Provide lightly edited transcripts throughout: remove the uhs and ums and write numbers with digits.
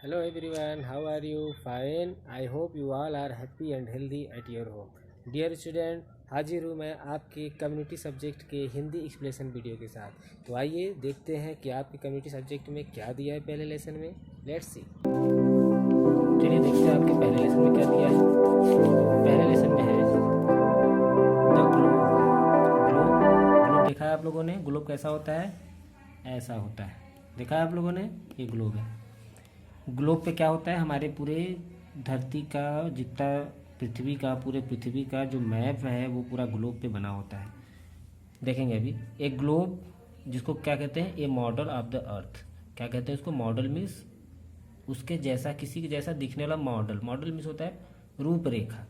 Hello everyone, how are you? Fine. I hope you all are happy and healthy at your home. Dear student, हाजिर हूँ मैं आपके community subject के Hindi explanation video के साथ। तो आइए देखते हैं कि आपके कम्युनिटी सब्जेक्ट में क्या दिया है पहले लेसन में। Let's see. चलिए देखते हैं आपके पहले लेसन में क्या दिया है। पहले लेसन में है द ग्लोब। ग्लोब देखा है आप लोगों ने? ग्लोब कैसा होता है? ऐसा होता है। देखा है आप लोगों ने? ये ग्लोब है। ग्लोब पे क्या होता है? हमारे पूरे धरती का जितना पूरे पृथ्वी का जो मैप है वो पूरा ग्लोब पे बना होता है। देखेंगे अभी एक ग्लोब जिसको क्या कहते हैं? ए मॉडल ऑफ द अर्थ। क्या कहते हैं उसको? मॉडल मीन्स उसके जैसा, किसी के जैसा दिखने वाला मॉडल। मॉडल मीन्स होता है रूपरेखा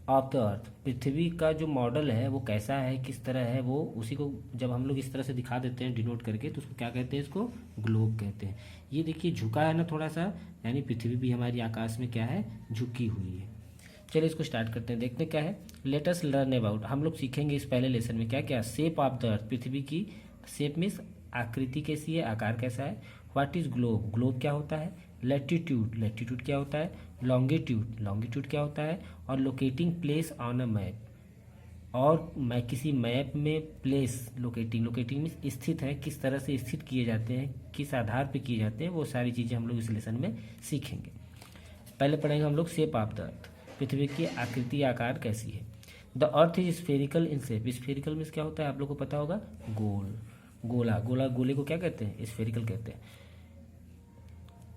ऑफ द अर्थ। पृथ्वी का जो मॉडल है वो कैसा है, किस तरह है, वो उसी को जब हम लोग इस तरह से दिखा देते हैं डिनोट करके तो उसको क्या कहते हैं? इसको ग्लोब कहते हैं। ये देखिए झुका है ना थोड़ा सा, यानी पृथ्वी भी हमारी आकाश में क्या है? झुकी हुई है। चलिए इसको स्टार्ट करते हैं, देखते हैं क्या है। Let us learn about. हम लोग सीखेंगे इस पहले लेसन में क्या क्या? Shape of the earth. पृथ्वी की शेप मीन्स आकृति कैसी है, आकार कैसा है। What is globe? ग्लोब क्या होता है। लैटिट्यूड, लैटिट्यूड क्या होता है। लॉन्गिट्यूड, लॉन्गिट्यूड क्या होता है। और locating place on a map, और मैं किसी मैप में प्लेस, लोकेटिंग, लोकेटिंग मीन्स स्थित है, किस तरह से स्थित किए जाते हैं, किस आधार पे किए जाते हैं, वो सारी चीज़ें हम लोग इस लेसन में सीखेंगे। पहले पढ़ेंगे हम लोग शेप ऑफ द अर्थ। पृथ्वी की आकृति, आकार कैसी है। The earth is spherical in shape. Spherical means क्या होता है? आप लोग को पता होगा, गोल, गोला। गोला, गोले को क्या कहते हैं? स्फेरिकल कहते हैं।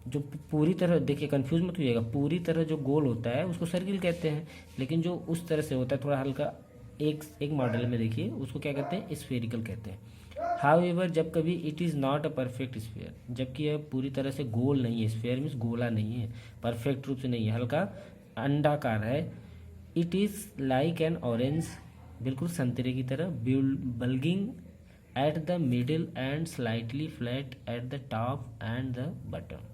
जो पूरी तरह, देखिए कंफ्यूज मत होइएगा, पूरी तरह जो गोल होता है उसको सर्किल कहते हैं, लेकिन जो उस तरह से होता है थोड़ा हल्का, एक मॉडल में देखिए उसको क्या कहते हैं? स्फेरिकल कहते हैं। हाउएवर, जब कभी it is not a perfect sphere, जबकि यह पूरी तरह से गोल नहीं है। स्फेयर मीन्स गोला नहीं है, परफेक्ट रूप से नहीं है, हल्का अंडाकार है। It is like an orange, बिल्कुल संतरे की तरह। Bulging at the middle and slightly flat eight the top and the button.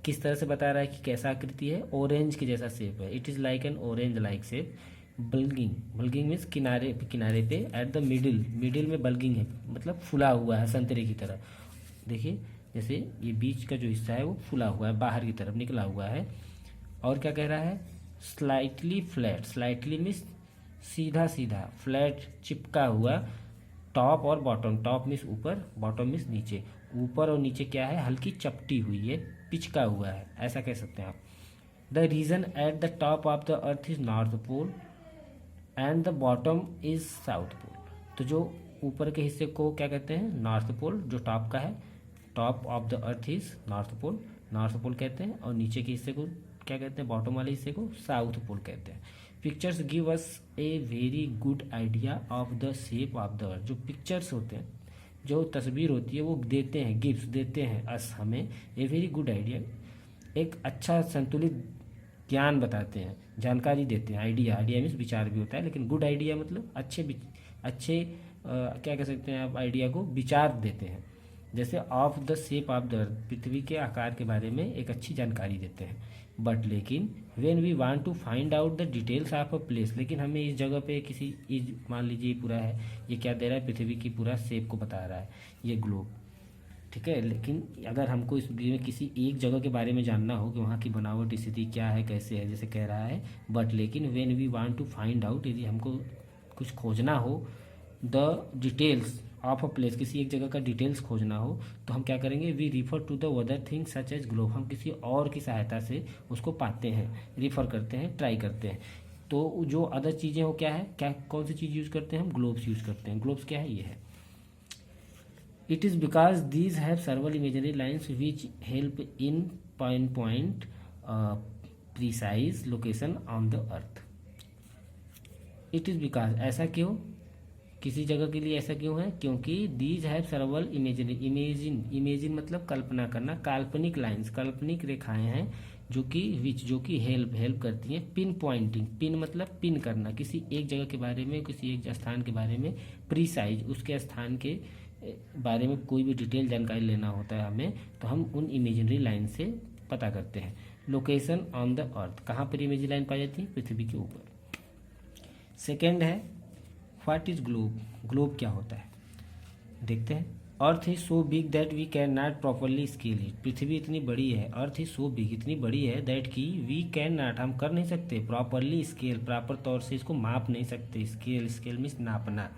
किस तरह से बता रहा है कि कैसा आकृति है? ऑरेंज के जैसा शेप है। It is like an orange like shape. Bulging, bulging means किनारे किनारे पे। एट द मिडिल, मिडिल में बल्गिंग है, मतलब फुला हुआ है संतरे की तरह। देखिए जैसे ये बीच का जो हिस्सा है वो फुला हुआ है, बाहर की तरफ निकला हुआ है। और क्या कह रहा है? स्लाइटली फ्लैट, स्लाइटली मीन्स सीधा सीधा, फ्लैट चिपका हुआ। टॉप और बॉटम, टॉप मीन्स ऊपर, बॉटम मीन्स नीचे। ऊपर और नीचे क्या है? हल्की चपटी हुई है, पिचका हुआ है, ऐसा कह सकते हैं आप। The region at the top of the earth is north pole and the bottom is south pole. तो जो ऊपर के हिस्से को क्या कहते हैं? नॉर्थ पोल, जो टॉप का है। Top of the earth is north pole, north pole कहते हैं। और नीचे के हिस्से को क्या कहते हैं? बॉटम वाले हिस्से को साउथ पोल कहते हैं। Pictures give us a very good idea of the shape of the अर्थ। जो पिक्चर्स होते हैं, जो तस्वीर होती है वो देते हैं, गिफ्ट देते हैं अस, हमें ए वेरी गुड आइडिया, एक अच्छा संतुलित ज्ञान बताते हैं, जानकारी देते हैं। आइडिया, आइडिया मीन्स विचार भी होता है, लेकिन गुड आइडिया मतलब अच्छे क्या कह सकते हैं आप? आइडिया को विचार देते हैं। जैसे of the shape of the earth, पृथ्वी के आकार के बारे में एक अच्छी जानकारी देते हैं। बट लेकिन when we want to find out the details of a place, लेकिन हमें इस जगह पे किसी मान लीजिए पूरा है, ये क्या दे रहा है? पृथ्वी की पूरा शेप को बता रहा है, ये ग्लोब, ठीक है। लेकिन अगर हमको इस में किसी एक जगह के बारे में जानना हो कि वहाँ की बनावट स्थिति क्या है, कैसे है, जैसे कह रहा है। बट लेकिन when we want to find out, यदि हमको कुछ खोजना हो, the details of a place, किसी एक जगह का डिटेल्स खोजना हो, तो हम क्या करेंगे? We refer to the other things such as globe. हम किसी और की सहायता से उसको पाते हैं, रिफर करते हैं, ट्राई करते हैं। तो जो अदर चीज़ें हो क्या है, क्या कौन सी चीज़ यूज़ करते हैं? हम ग्लोब्स यूज़ करते हैं। ग्लोब्स क्या है? ये है। It is because these have several imaginary lines which help in pinpoint precise location on the earth. It is because, ऐसा क्यों? किसी जगह के लिए ऐसा क्यों है? क्योंकि these have several imaginary, imagine मतलब कल्पना करना, काल्पनिक लाइन्स, काल्पनिक रेखाएं हैं जो कि हेल्प करती हैं पिन पॉइंटिंग। पिन मतलब पिन करना, किसी एक जगह के बारे में, किसी एक स्थान के बारे में, प्रीसाइज, उसके स्थान के बारे में कोई भी डिटेल जानकारी लेना होता है हमें, तो हम उन इमेजिनरी लाइन से पता करते हैं। लोकेशन ऑन द अर्थ, कहाँ पर इमेजिनरी लाइन पाई जाती है? पृथ्वी के ऊपर। सेकेंड है व्हाट इज ग्लोब। ग्लोब क्या होता है? देखते हैं। Earth is so big that we can not properly scale it. पृथ्वी इतनी बड़ी है, अर्थ इज सो बिग, इतनी बड़ी है, दैट की वी कैन नॉट, हम कर नहीं सकते, प्रॉपरली स्केल, प्रॉपर तौर से इसको माप नहीं सकते। स्केल, स्केल मीन्स नापना,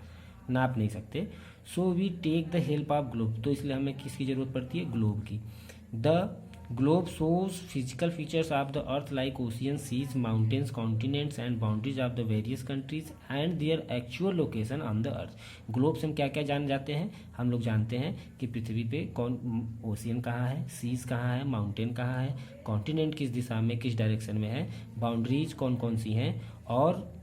नाप नहीं सकते। So we take the help of globe, तो इसलिए हमें किसकी ज़रूरत पड़ती है, ग्लोब की। The globe shows physical features of the earth like ocean, seas, mountains, continents and boundaries of the various countries and their actual location on the earth. Globe से हम क्या क्या जान जाते हैं, हम लोग जानते हैं कि पृथ्वी पे कौन ओशियन कहाँ है, सीज कहाँ है, माउंटेन कहाँ है, कॉन्टिनेंट किस दिशा में, किस डायरेक्शन में है, बाउंड्रीज कौन कौन सी हैं, और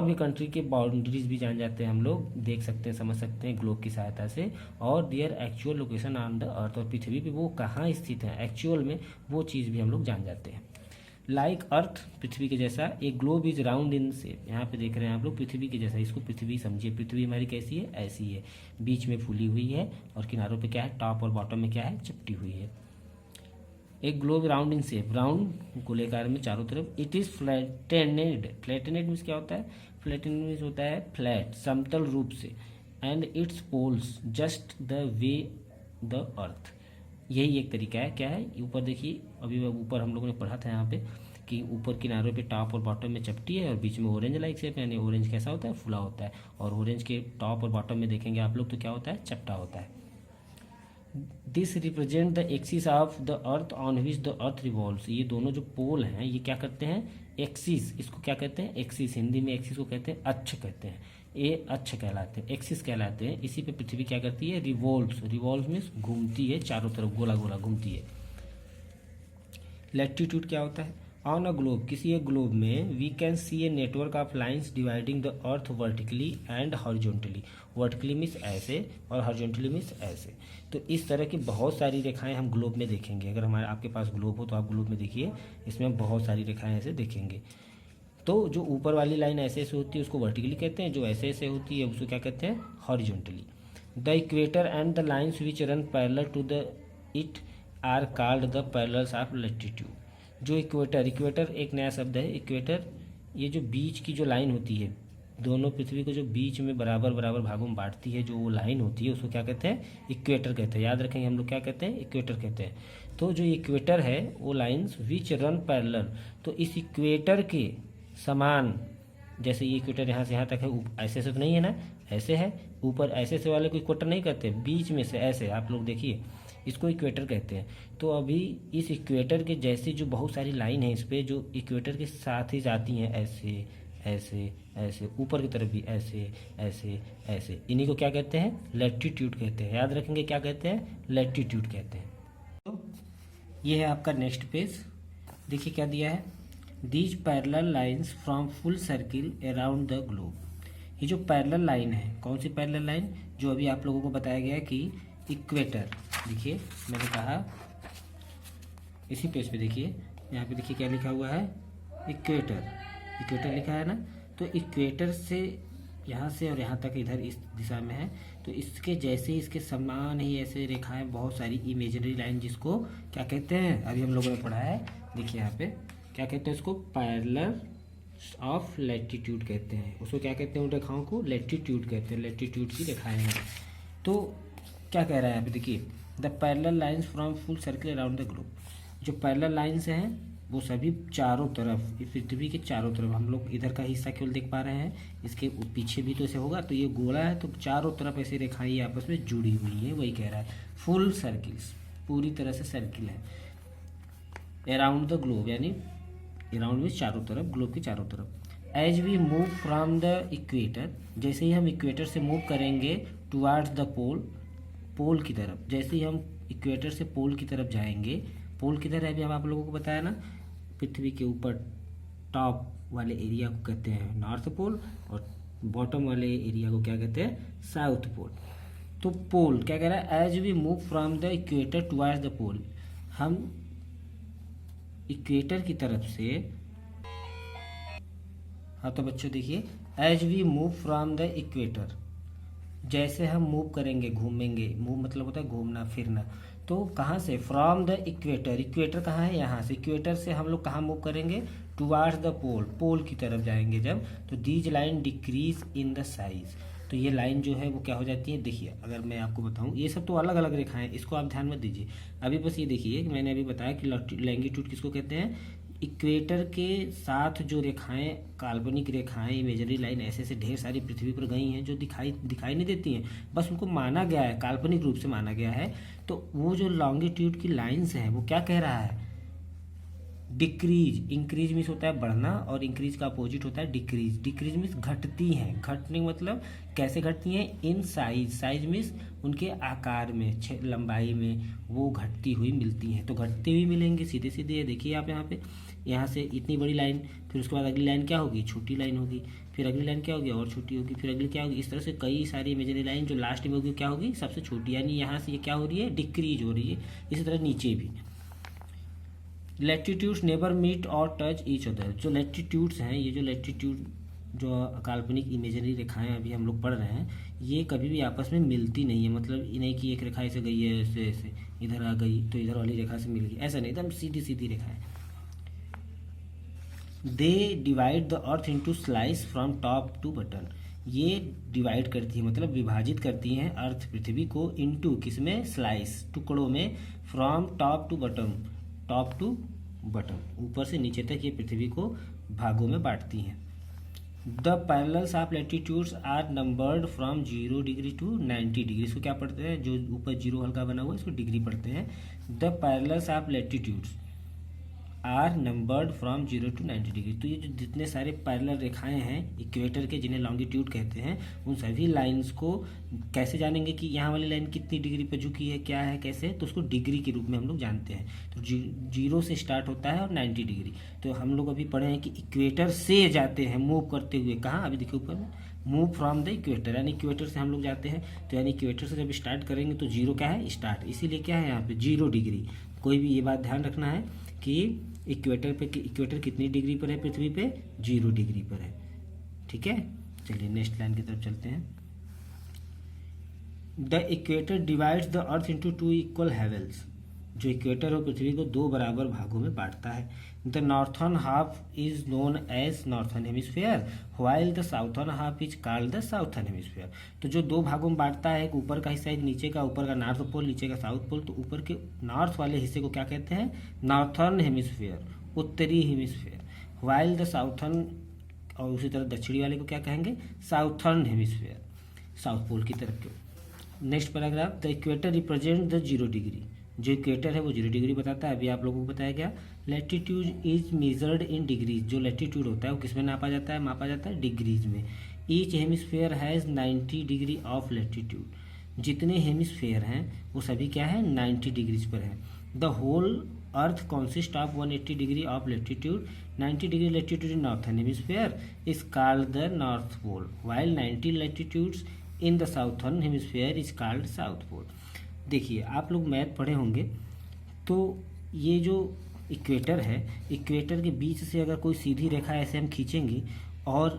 भी कंट्री के बाउंड्रीज भी जान जाते हैं, हम लोग देख सकते हैं, समझ सकते हैं ग्लोब की सहायता से। और there actual location on the अर्थ, और पृथ्वी पे वो कहाँ स्थित है एक्चुअल में, वो चीज़ भी हम लोग जान जाते हैं। लाइक अर्थ, पृथ्वी के जैसा, एक globe is round in shape, यहाँ पे देख रहे हैं आप लोग पृथ्वी के जैसा, इसको पृथ्वी समझिए। पृथ्वी हमारी कैसी है, ऐसी है, बीच में फूली हुई है और किनारों पे क्या है, टॉप और बॉटम में क्या है, चपटी हुई है। एक globe round in shape, round गोलेकार में चारों तरफ। It is flattened, flattened means क्या होता है, फ्लैटेनेड मीन्स होता है फ्लैट, समतल रूप से। And its poles just the way the earth, यही एक तरीका है। क्या है, ऊपर देखिए, अभी ऊपर हम लोगों ने पढ़ा था यहाँ पे कि ऊपर किनारों पे टॉप और बॉटम में चपटी है और बीच में ऑरेंज लाइक शेप, यानी ऑरेंज कैसा होता है, फुला होता है, और ऑरेंज के टॉप और बॉटम में देखेंगे आप लोग तो क्या होता है, चपटा होता है। This represent the axis of the earth on which the earth revolves, ये दोनों जो पोल हैं ये क्या करते हैं, एक्सिस, इसको क्या कहते हैं, एक्सिस, हिंदी में एक्सिस को कहते हैं अक्ष कहते हैं, ये अक्ष कहलाते हैं, एक्सिस कहलाते हैं। इसी पे पृथ्वी क्या करती है, रिवॉल्व्स, रिवॉल्व मीन्स घूमती है चारों तरफ, गोला गोला घूमती है। लैटिट्यूड क्या होता है, ऑन अ ग्लोब, किसी एक ग्लोब में we can see a network of lines dividing the earth vertically and horizontally, vertically means ऐसे और हॉरिजॉन्टली मीन्स ऐसे। तो इस तरह की बहुत सारी रेखाएं हम ग्लोब में देखेंगे। अगर हमारे आपके पास ग्लोब हो तो आप ग्लोब में देखिए, इसमें हम बहुत सारी रेखाएं ऐसे देखेंगे। तो जो ऊपर वाली लाइन ऐसे ऐसे होती है उसको वर्टिकली कहते हैं, जो ऐसे ऐसे होती है उसको क्या कहते हैं, horizontally. The equator and the lines which run parallel to the it are called the parallels of latitude. जो इक्वेटर, इक्वेटर एक नया शब्द है, इक्वेटर, ये जो बीच की जो लाइन होती है, दोनों पृथ्वी को जो बीच में बराबर बराबर भागों में बांटती है, जो वो लाइन होती है उसको क्या कहते हैं, इक्वेटर कहते हैं। याद रखेंगे हम लोग क्या कहते हैं, इक्वेटर कहते हैं। तो जो इक्वेटर है वो लाइन्स विच रन पैरेलल, तो इस इक्वेटर के समान, जैसे ये इक्वेटर यहाँ से यहाँ तक है, ऐसे से तो नहीं है ना, ऐसे है, ऊपर ऐसे से वाले को इक्वेटर नहीं कहते, बीच में से ऐसे, आप लोग देखिए इसको इक्वेटर कहते हैं। तो अभी इस इक्वेटर के जैसी जो बहुत सारी लाइन है इस पर, जो इक्वेटर के साथ ही जाती हैं, ऐसे ऐसे ऐसे, ऊपर की तरफ भी ऐसे ऐसे ऐसे, इन्हीं को क्या कहते हैं, लैटिट्यूड कहते हैं। याद रखेंगे क्या कहते हैं, लैटिट्यूड कहते हैं। तो ये है आपका नेक्स्ट पेज, देखिए क्या दिया है, these parallel lines from full circle around the globe. ये जो पैरेलल लाइन है, कौन सी पैरेलल लाइन, जो अभी आप लोगों को बताया गया है कि इक्वेटर, देखिए मैंने कहा इसी पेज पे देखिए, यहाँ पे देखिए क्या लिखा हुआ है, इक्वेटर, इक्वेटर लिखा है ना। तो इक्वेटर से यहाँ से और यहाँ तक इधर इस दिशा में है, तो इसके जैसे इसके समान ही ऐसे रेखाएं, बहुत सारी इमेजिनरी लाइन, जिसको क्या कहते हैं, अभी हम लोगों ने पढ़ा है, देखिए यहाँ पे क्या कहते हैं, इसको पैरेलल ऑफ लैटिट्यूड कहते हैं। उसको क्या कहते हैं, उन रेखाओं को लैटिट्यूड कहते हैं, लैटिट्यूड की रेखाएं हैं। तो क्या कह रहा है यहाँ पे देखिए, the parallel lines from full circle around the globe. जो पैरेलल लाइन्स हैं वो सभी चारों तरफ, इस पृथ्वी के चारों तरफ, हम लोग इधर का हिस्सा केवल देख पा रहे हैं, इसके पीछे भी तो ऐसे होगा, तो ये गोला है, तो चारों तरफ ऐसे रेखाएं आपस में जुड़ी हुई हैं, वही कह रहा है, फुल सर्किल्स, पूरी तरह से सर्किल है। अराउंड द ग्लोब, यानी अराउंड में चारों तरफ, ग्लोब के चारों तरफ। As we move from the equator, जैसे ही हम इक्वेटर से मूव करेंगे टुवार्ड्स द पोल, पोल की तरफ, जैसे ही हम इक्वेटर से पोल की तरफ जाएंगे, पोल किधर है अभी हम आप लोगों को बताया ना, पृथ्वी के ऊपर टॉप वाले एरिया को कहते हैं नॉर्थ पोल, और बॉटम वाले एरिया को क्या कहते हैं, साउथ पोल। तो पोल क्या कह रहा है, as we move from the equator towards the pole, हम इक्वेटर की तरफ से, हाँ तो बच्चों देखिए, as we move from the equator, जैसे हम मूव करेंगे, घूमेंगे, मूव मतलब होता है घूमना फिरना, तो कहाँ से, फ्रॉम द इक्वेटर, इक्वेटर कहाँ है, यहाँ से, इक्वेटर से हम लोग कहाँ मूव करेंगे, टुवार्ड्स द पोल, पोल की तरफ जाएंगे जब, तो these line decrease in the size, तो ये लाइन जो है वो क्या हो जाती है, देखिए अगर मैं आपको बताऊं, ये सब तो अलग अलग रेखाएं, इसको आप ध्यान मत दीजिए। अभी बस ये देखिए कि मैंने अभी बताया कि लॉन्गिट्यूड किसको कहते हैं, इक्वेटर के साथ जो रेखाएं, काल्पनिक रेखाएं, इमेजरी लाइन ऐसे ऐसे ढेर सारी पृथ्वी पर गई हैं जो दिखाई नहीं देती हैं, बस उनको माना गया है, काल्पनिक रूप से माना गया है। तो वो जो लॉन्गिट्यूड की लाइन्स हैं वो क्या कह रहा है, डिक्रीज। इंक्रीज मीन्स होता है बढ़ना और इंक्रीज का अपोजिट होता है डिक्रीज। डिक्रीज मीन्स घटती हैं, घटने मतलब कैसे घटती हैं, इन साइज। साइज मीन्स उनके आकार में, लंबाई में वो घटती हुई मिलती हैं। तो घटती हुई मिलेंगी, सीधे सीधे देखिए आप यहाँ से इतनी बड़ी लाइन, फिर उसके बाद अगली लाइन क्या होगी, छोटी लाइन होगी, फिर अगली लाइन क्या होगी, और छोटी होगी, फिर अगली क्या होगी। इस तरह से कई सारी इमेजिनरी लाइन जो लास्ट में होगी क्या होगी, सबसे छोटी, यानी यहाँ से ये क्या हो रही है, डिक्रीज हो रही है। इसी तरह नीचे भी लैटिट्यूड्स नेवर मीट और टच ईच अदर। जो लैटिट्यूड्स हैं, ये जो लैटिट्यूड जो काल्पनिक इमेजिनरी रेखाएं अभी हम लोग पढ़ रहे हैं, ये कभी भी आपस में मिलती नहीं है। मतलब ये नहीं कि एक रेखा ऐसे गई है, ऐसे ऐसे इधर आ गई तो इधर वाली रेखा से मिल गई, ऐसा नहीं, एकदम सीधी सीधी रेखा है। They divide the earth into slice from top to bottom. ये डिवाइड करती है, मतलब विभाजित करती हैं अर्थ, पृथ्वी को, इनटू किसमें, स्लाइस, टुकड़ों में, from top to bottom, top to bottom, ऊपर से नीचे तक ये पृथ्वी को भागों में बांटती हैं। The parallels of latitudes are numbered from 0 degree to 90 degree. इसको क्या पढ़ते हैं, जो ऊपर जीरो हल्का बना हुआ है इसको डिग्री पढ़ते हैं। The parallels of latitudes are numbered from 0 to 90 degree. तो ये जो जितने सारे पैरेलल रेखाएं हैं इक्वेटर के, जिन्हें लॉन्गिट्यूड कहते हैं, उन सभी लाइंस को कैसे जानेंगे कि यहाँ वाली लाइन कितनी डिग्री पर झुकी है, क्या है, कैसे, तो उसको डिग्री के रूप में हम लोग जानते हैं। तो 0 से स्टार्ट होता है और 90 डिग्री। तो हम लोग अभी पढ़े हैं कि इक्वेटर से जाते हैं मूव करते हुए, कहाँ, अभी देखिए ऊपर में, मूव फ्रॉम द इक्वेटर, यानी इक्वेटर से हम लोग जाते हैं। तो यानी इक्वेटर से जब स्टार्ट करेंगे तो 0 क्या है, स्टार्ट, इसीलिए क्या है यहाँ पे 0 डिग्री। कोई भी ये बात ध्यान रखना है कि इक्वेटर कितनी डिग्री पर है पृथ्वी पे, 0 डिग्री पर है, ठीक है। चलिए नेक्स्ट लाइन की तरफ चलते हैं। The equator divides the earth into 2 equal Havells. जो इक्वेटर है पृथ्वी को 2 बराबर भागों में बांटता है। The northern half is known as northern hemisphere while the southern half is called the southern hemisphere. तो जो 2 भागों में बांटता है, एक ऊपर का हिस्सा, एक नीचे का, ऊपर का नॉर्थ पोल, नीचे का साउथ पोल, तो ऊपर के नॉर्थ वाले हिस्से को क्या कहते हैं, नॉर्थर्न हेमिस्फीयर, उत्तरी हेमिस्फीयर, व्हाइल द साउथर्न, और उसी तरह दक्षिणी वाले को क्या कहेंगे, साउथर्न हेमिस्फीयर, साउथ पोल की तरफ के। Next paragraph, the equator represent the 0 degree. जो इक्वेटर है वो 0 डिग्री बताता है। अभी आप लोगों को बताया गया। Latitude is measured in degrees. जो लैटिट्यूड होता है वो किसमें नापा जाता है, मापा जाता है डिग्रीज में। Each hemisphere has 90 degree of latitude. जितने हेमिस्फेयर हैं वो सभी क्या है, 90 डिग्रीज पर हैं। The whole earth consist of 180 degree of latitude. 90 degree latitude in northern hemisphere is called the north pole, while 90 latitudes in the southern hemisphere is called south pole. देखिए आप लोग मैथ पढ़े होंगे, तो ये जो इक्वेटर है, इक्वेटर के बीच से अगर कोई सीधी रेखा ऐसे हम खींचेंगे, और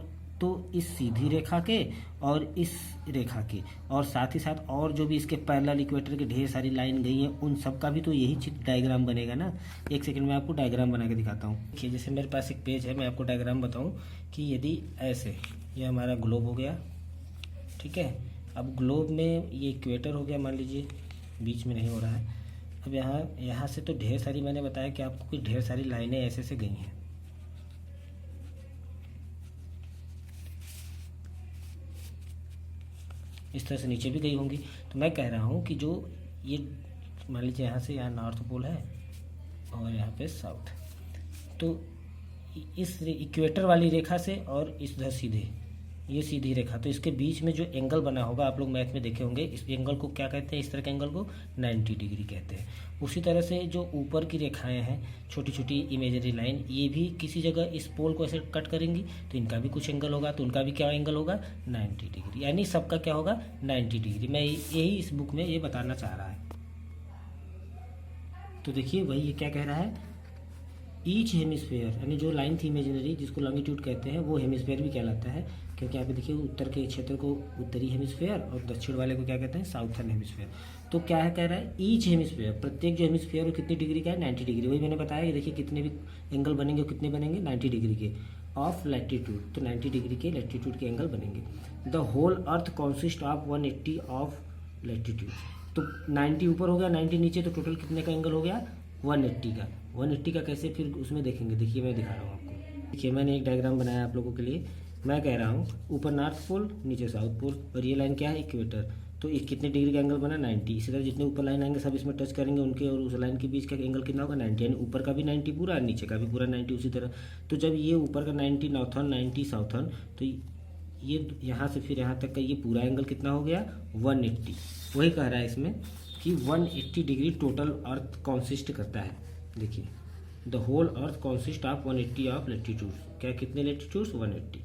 तो इस सीधी रेखा के और इस रेखा के, और साथ ही साथ और जो भी इसके पैरेलल इक्वेटर के ढेर सारी लाइन गई हैं, उन सब का भी तो यही चित्र डायग्राम बनेगा ना। एक सेकंड में आपको डायग्राम बना के दिखाता हूँ। देखिए जैसे मेरे पास एक पेज है, मैं आपको डायग्राम बताऊँ कि यदि ऐसे, ये हमारा ग्लोब हो गया, ठीक है। अब ग्लोब में ये इक्वेटर हो गया, मान लीजिए बीच में नहीं हो रहा है। अब यहाँ से तो ढेर सारी, मैंने बताया कि आपको कुछ ढेर सारी लाइनें ऐसे से गई हैं, इस तरह से नीचे भी गई होंगी। तो मैं कह रहा हूँ कि जो ये मान लीजिए यहाँ से यहाँ नॉर्थ पोल है और यहाँ पे साउथ, तो इस इक्वेटर वाली रेखा से और इधर सीधे, ये सीधी रेखा, तो इसके बीच में जो एंगल बना होगा, आप लोग मैथ में देखे होंगे, इस एंगल को क्या कहते हैं, इस तरह के एंगल को 90 डिग्री कहते हैं। उसी तरह से जो ऊपर की रेखाएं हैं, छोटी छोटी इमेजरी लाइन, ये भी किसी जगह इस पोल को ऐसे कट करेंगी तो इनका भी कुछ एंगल होगा, तो उनका भी क्या एंगल होगा, 90 डिग्री, यानी सबका क्या होगा, 90 डिग्री। मैं यही इस बुक में ये बताना चाह रहा है। तो देखिए वही ये क्या कह रहा है, ईच हेमिस्फेयर, यानी जो लाइन थी इमेजिनरी जिसको लॉन्गिट्यूड कहते हैं, वो हेमिस्फेयर भी कहलाता है, क्योंकि यहाँ पे देखिए उत्तर के क्षेत्र को उत्तरी हेमिस्फेयर और दक्षिण वाले को क्या कहते हैं, साउथर्न हेमिस्फेयर। तो क्या है, कह रहा है ईच हेमिस्फेयर, प्रत्येक जो हेमिस्फेयर वो कितनी डिग्री का है, 90 डिग्री। वही मैंने बताया कि देखिए कितने भी एंगल बनेंगे, कितने बनेंगे, 90 डिग्री के। ऑफ लैटिट्यूड, तो 90 डिग्री के लैटिट्यूड के एंगल बनेंगे। The whole earth consist of 180 of latitude, तो 90 ऊपर हो गया, 90 नीचे, तो टोटल कितने का एंगल हो गया 180 का। 180 का कैसे फिर उसमें देखेंगे, देखिए मैं दिखा रहा हूँ आपको। देखिए मैंने एक डायग्राम बनाया आप लोगों के लिए। मैं कह रहा हूँ ऊपर नॉर्थ पोल नीचे साउथ पोल, और ये लाइन क्या है इक्वेटर, तो ये कितने डिग्री का एंगल बना 90। इसी तरह जितने ऊपर लाइन आएंगे सब इसमें टच करेंगे, उनके और उस लाइन के बीच का एंगल कितना होगा 90, यानी ऊपर का भी 90 पूरा और नीचे का भी पूरा 90 उसी तरह। तो जब ये ऊपर का 90 नॉर्थर्न 90 साउथर्न, तो ये यहाँ से फिर यहाँ तक का ये पूरा एंगल कितना हो गया 180। वही कह रहा है इसमें कि 180 डिग्री टोटल अर्थ कॉन्सिस्ट करता है। देखिए the whole earth consist of 180 of latitudes, क्या कितने latitudes 180।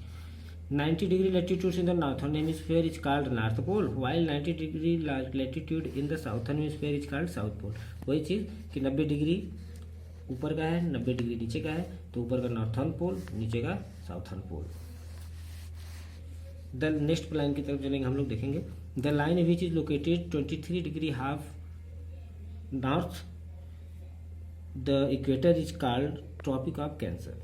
90 degree latitude in the northern hemisphere is called north pole, while 90 degree latitude in the southern hemisphere is called south pole। वही चीज़ कि 90 degree ऊपर का है 90 डिग्री नीचे का है, तो ऊपर का नॉर्थर्न पोल नीचे का southern pole. The next line की तरफ चलेंगे हम लोग, देखेंगे the line which is located 23 degree half north the equator is called tropic of cancer.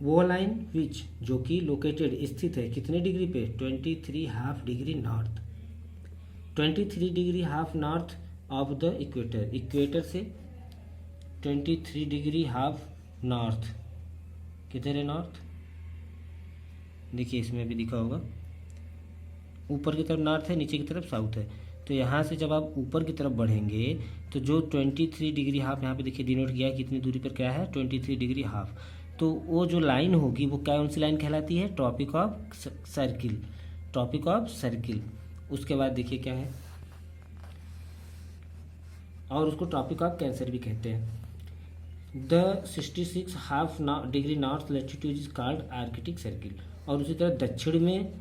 वो लाइन विच जो कि लोकेटेड स्थित है कितने डिग्री पे 23 half degree north, 23 degree half north of the equator, equator से 23 डिग्री हाफ नॉर्थ, किधर है नॉर्थ, देखिए इसमें भी दिखा होगा, ऊपर की तरफ नॉर्थ है नीचे की तरफ साउथ है। तो यहाँ से जब आप ऊपर की तरफ बढ़ेंगे तो जो 23 डिग्री हाफ यहाँ पे देखिए डिनोट किया है कितनी दूरी पर क्या है 23 डिग्री हाफ, तो वो जो लाइन होगी वो कौन सी लाइन कहलाती है tropic of circle, tropic of circle. उसके बाद देखिए क्या है, और उसको ट्रॉपिक ऑफ कैंसर भी कहते हैं। The 66 half degree north latitude is called Arctic circle, और उसी तरह दक्षिण में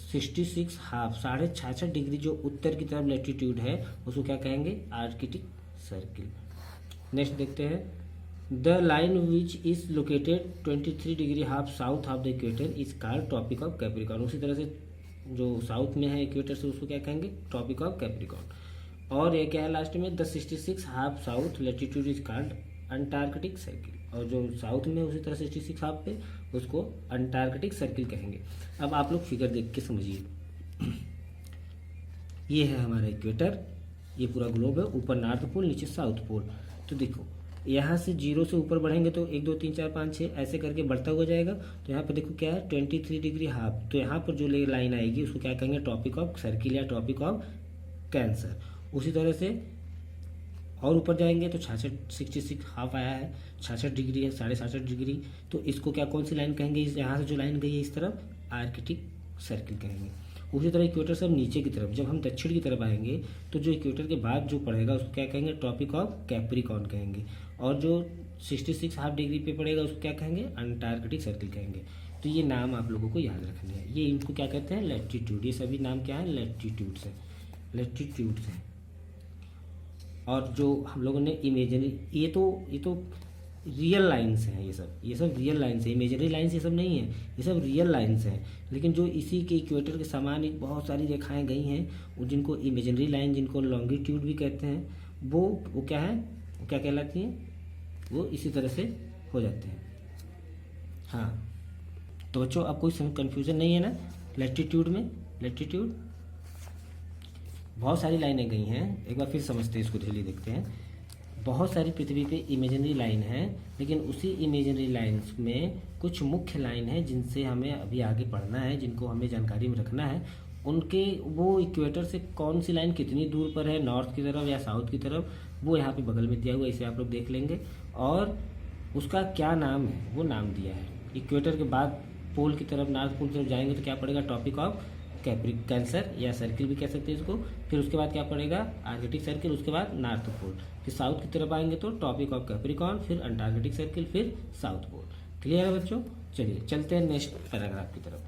66 हाफ 66.5 डिग्री जो उत्तर की तरफ लैटिट्यूड है उसको क्या कहेंगे आर्कटिक सर्किल। नेक्स्ट देखते हैं the line which is located 23 degree half south of the equator is called tropic of capricorn. उसी तरह से जो साउथ में है इक्वेटर से उसको क्या कहेंगे ट्रॉपिक ऑफ कैप्रिकॉर्न। और ये क्या है लास्ट में the 66 half south latitude is called Antarctic circle, और जो साउथ में उसी तरह 66 हाफ पे उसको अंटार्कटिक सर्किल कहेंगे। अब आप लोग फिगर देख के समझिए, ये है हमारा इक्वेटर, ये पूरा ग्लोब है, ऊपर नॉर्थ पोल नीचे साउथ पोल। तो देखो यहाँ से 0 से ऊपर बढ़ेंगे तो 1 2 3 4 5 6 ऐसे करके बढ़ता हुआ जाएगा। तो यहाँ पर देखो क्या है 23 डिग्री हाफ, तो यहाँ पर जो लाइन आएगी उसको क्या कहेंगे ट्रॉपिक ऑफ सर्किल या ट्रॉपिक ऑफ कैंसर। उसी तरह से और ऊपर जाएंगे तो 66 हाफ आया है 66 डिग्री है 66.5 डिग्री, तो इसको क्या कौन सी लाइन कहेंगे, यहाँ से जो लाइन गई है इस तरफ आर्कटिक सर्किल कहेंगे। उसी तरह इक्वेटर से नीचे की तरफ जब हम दक्षिण की तरफ आएंगे तो जो इक्वेटर के बाद जो पड़ेगा उसको क्या कहेंगे ट्रॉपिक ऑफ कैप्रिकॉर्न कहेंगे, और जो 66 हाफ डिग्री पे पड़ेगा उसको क्या कहेंगे अंटार्कटिक सर्किल कहेंगे। तो ये नाम आप लोगों को याद रखने हैं, ये इनको क्या कहते हैं लैटिट्यूड, ये सभी नाम क्या है लैटिट्यूड्स हैं, लैटिट्यूड्स हैं। और जो हम लोगों ने इमेजिनरी, ये तो रियल लाइंस हैं, ये सब रियल लाइंस हैं, इमेजिनरी लाइंस ये सब नहीं है, ये सब रियल लाइंस हैं। लेकिन जो इसी के इक्वेटर के समान एक बहुत सारी रेखाएं गई हैं जिनको इमेजिनरी लाइन, जिनको लॉन्गिट्यूड भी कहते हैं, वो क्या है, वो क्या कहलाती हैं, वो इसी तरह से हो जाते हैं। हाँ तो बच्चों अब कोई कन्फ्यूज़न नहीं है ना लैटिट्यूड में, लैटिट्यूड बहुत सारी लाइनें गई हैं, एक बार फिर समझते हैं इसको, धीरे देखते हैं। बहुत सारी पृथ्वी पे इमेजिनरी लाइन है, लेकिन उसी इमेजिनरी लाइन्स में कुछ मुख्य लाइन है जिनसे हमें अभी आगे पढ़ना है, जिनको हमें जानकारी में रखना है। उनके वो इक्वेटर से कौन सी लाइन कितनी दूर पर है, नॉर्थ की तरफ या साउथ की तरफ, वो यहाँ पे बगल में दिया हुआ है, इसे आप लोग देख लेंगे। और उसका क्या नाम है वो नाम दिया है। इक्वेटर के बाद पोल की तरफ नॉर्थ पोल की तरफ जाएंगे तो क्या पड़ेगा टॉपिक ऑफ कैंसर या सर्किल भी कह सकते हैं इसको। फिर उसके बाद क्या पड़ेगा आर्कटिक सर्किल, उसके बाद नॉर्थ पोल। फिर साउथ की तरफ आएंगे तो टॉपिक ऑफ कैप्रिकॉर्न, फिर अंटार्कटिक सर्किल, फिर साउथ पोल। क्लियर है बच्चों, चलिए चलते हैं नेक्स्ट पैराग्राफ की तरफ।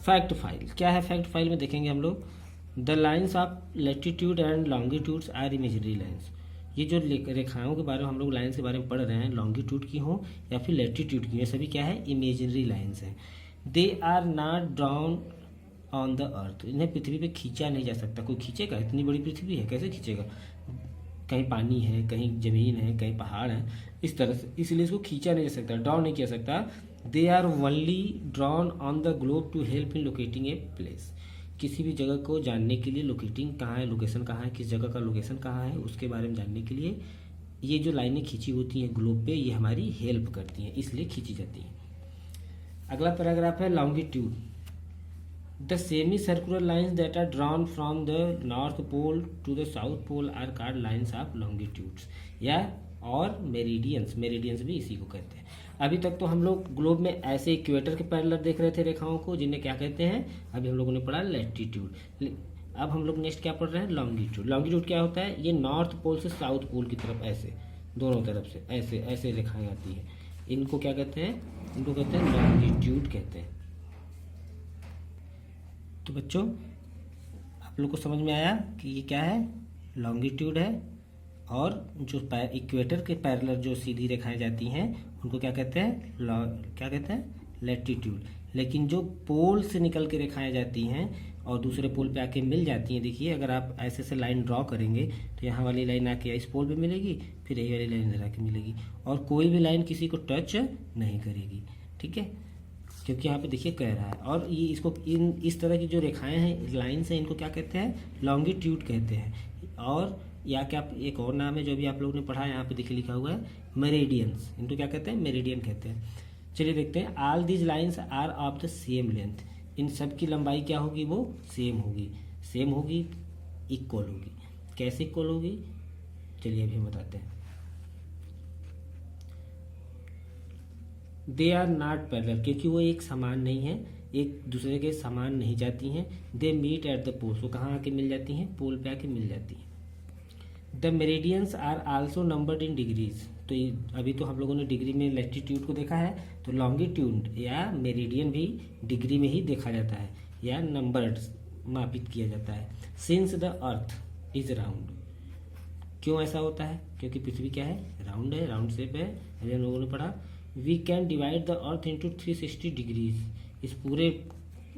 फैक्ट फाइल क्या है, फैक्ट फाइल में देखेंगे हम लोग the lines of latitude and longitudes are imaginary lines. ये जो रेखाओं के बारे में हम लोग लाइन्स के बारे में पढ़ रहे हैं, लॉन्गिट्यूड की हो या फिर लैटिट्यूड की, ये सभी क्या है इमेजिनरी लाइन्स हैं। They are not drawn on the earth, इन्हें पृथ्वी पे खींचा नहीं जा सकता। कोई खींचेगा, इतनी बड़ी पृथ्वी है कैसे खींचेगा। कहीं पानी है, कहीं ज़मीन है, कहीं पहाड़ है, इस तरह से, इसलिए इसको खींचा नहीं जा सकता, ड्रॉ नहीं किया सकता। They are only drawn on the globe to help in locating a place. किसी भी जगह को जानने के लिए लोकेटिंग कहाँ है, लोकेशन कहाँ है, किस जगह का लोकेशन कहाँ है, उसके बारे में जानने के लिए ये जो लाइनें खींची होती हैं ग्लोब पे, ये हमारी हेल्प करती हैं, इसलिए खींची जाती हैं। अगला पैराग्राफ है longitude. The semi circular lines that are drawn from the north pole to the south pole are called lines of longitudes, या और मेरिडियंस, मेरिडियंस भी इसी को कहते हैं। अभी तक तो हम लोग ग्लोब में ऐसे इक्वेटर के पैरेलल देख रहे थे रेखाओं को, जिन्हें क्या कहते हैं, अभी हम लोगों ने पढ़ा लैटिट्यूड। अब हम लोग नेक्स्ट क्या पढ़ रहे हैं, लॉन्गिट्यूड। लॉन्गिट्यूड क्या होता है, ये नॉर्थ पोल से साउथ पोल की तरफ ऐसे दोनों तरफ से ऐसे ऐसे रेखाएं आती हैं, इनको क्या कहते हैं, इनको कहते हैं लॉन्गिट्यूड कहते हैं। तो बच्चों आप लोग को समझ में आया कि ये क्या है, लॉन्गिट्यूड है, और जो इक्वेटर के पैरेलल जो सीधी रेखाएं जाती हैं उनको क्या कहते हैं, क्या कहते हैं, लैटिट्यूड। लेकिन जो पोल से निकल के रेखाएं जाती हैं और दूसरे पोल पे आके मिल जाती हैं, देखिए अगर आप ऐसे से लाइन ड्रॉ करेंगे तो यहाँ वाली लाइन आके इस पोल पे मिलेगी, फिर यही वाली लाइन इधर आके मिलेगी, और कोई भी लाइन किसी को टच नहीं करेगी, ठीक है, क्योंकि यहाँ पे देखिए कह रहा है। और ये इसको इस तरह की जो रेखाएं हैं, लाइन्स हैं, इनको क्या कहते हैं, लॉन्गिट्यूड कहते हैं। और या क्या एक और नाम है जो भी आप लोगों ने पढ़ा, यहाँ पे देखिए लिखा हुआ है मेरिडियंस, इनको क्या कहते हैं, मेरिडियन कहते हैं। चलिए देखते हैं, all these lines are of the same length, इन सब की लंबाई क्या होगी, वो सेम होगी, सेम होगी, इक्वल होगी। कैसे इक्वल होगी, चलिए अभी हम बताते हैं। दे आर नॉट पैरेलल, क्योंकि वो एक समान नहीं है, एक दूसरे के समान नहीं जाती हैं। दे मीट एट द पोल, वो कहाँ आके मिल जाती हैं, पोल पे आके मिल जाती हैं। The meridians are also numbered in degrees, तो अभी तो हम लोगों ने डिग्री में लैटिट्यूड को देखा है, तो लॉन्गिट्यूड या मेरिडियन भी डिग्री में ही देखा जाता है या नंबर्ड मापित किया जाता है। Since the earth is round, क्यों ऐसा होता है, क्योंकि पृथ्वी क्या है, राउंड है, राउंड शेप है, अभी हम लोगों ने पढ़ा। We can divide the earth into 360 degrees, इस पूरे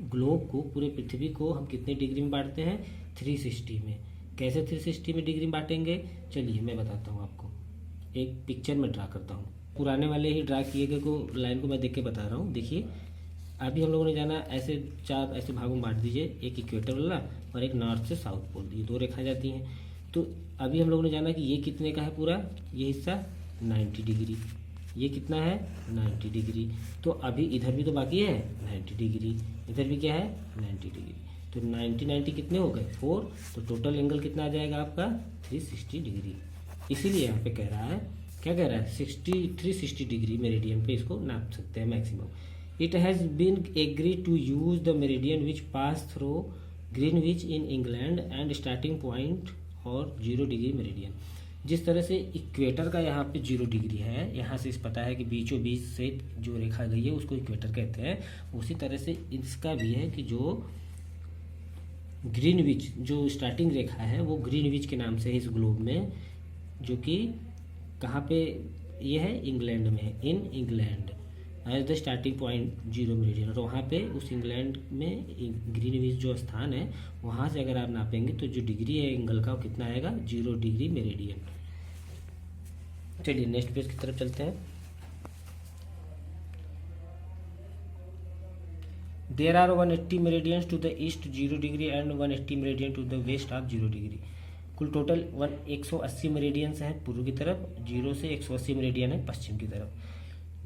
ग्लोब को, पूरे पृथ्वी को हम कितने डिग्री में बांटते हैं, 360 में। कैसे 360 में डिग्री में बांटेंगे, चलिए मैं बताता हूँ आपको, एक पिक्चर में ड्रा करता हूँ, पुराने वाले ही ड्रा किए गए को लाइन को मैं देख के बता रहा हूँ। देखिए अभी हम लोगों ने जाना ऐसे चार ऐसे भागों में बांट दीजिए, एक इक्वेटर वाला और एक नॉर्थ से साउथ पोल, ये दो रेखाएं जाती हैं। तो अभी हम लोगों ने जाना कि ये कितने का है, पूरा ये हिस्सा 90 डिग्री, ये कितना है 90 डिग्री। तो अभी इधर भी तो बाकी है 90 डिग्री, इधर भी क्या है 90 डिग्री, तो 90 कितने हो गए 4, तो टोटल एंगल कितना आ जाएगा आपका 360 डिग्री। इसीलिए यहाँ पे कह रहा है, क्या कह रहा है 360 डिग्री मेरिडियन पे इसको नाप सकते हैं maximum. It has been agree to use the meridian which pass through Greenwich in England and starting point और 0 डिग्री मेरिडियन। जिस तरह से इक्वेटर का यहाँ पे 0 डिग्री है, यहाँ से इस पता है कि बीचों बीच से जो रेखा गई है उसको इक्वेटर कहते हैं, उसी तरह से इसका भी है कि जो ग्रीनविच जो स्टार्टिंग रेखा है वो ग्रीनविच के नाम से है इस ग्लोब में, जो कि कहाँ पे ये है, इंग्लैंड में है, in England as the starting point 0 meridian. और वहाँ पे उस इंग्लैंड में ग्रीनविच जो स्थान है वहाँ से अगर आप नापेंगे तो जो डिग्री है एंगल का वो कितना आएगा 0 डिग्री मेरिडियन। चलिए नेक्स्ट पेज की तरफ चलते हैं। There are 180 meridians to the east 0 degree and 180 meridian to the west of 0 degree. कुल टोटल 180 मेरिडियंस हैं पूर्व की तरफ, 0 से 180 मेरिडियन है पश्चिम की तरफ,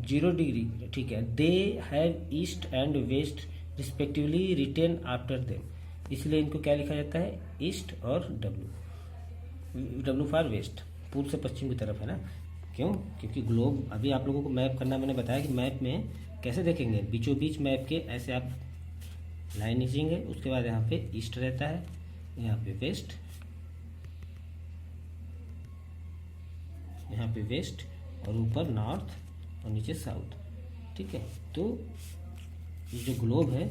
0 डिग्री, ठीक है। They have east and west respectively written after them, इसलिए इनको क्या लिखा जाता है, ईस्ट और डब्ल्यू फॉर वेस्ट, पूर्व से पश्चिम की तरफ है ना। क्यों, क्योंकि ग्लोब अभी आप लोगों को मैप करना मैंने बताया कि मैप में कैसे देखेंगे, बीचों बीच मैप के ऐसे आप लाइन खींचेंगे, उसके बाद यहाँ पे ईस्ट रहता है, यहाँ पे वेस्ट, यहाँ पे वेस्ट और ऊपर नॉर्थ और नीचे साउथ, ठीक है। तो ये जो ग्लोब है,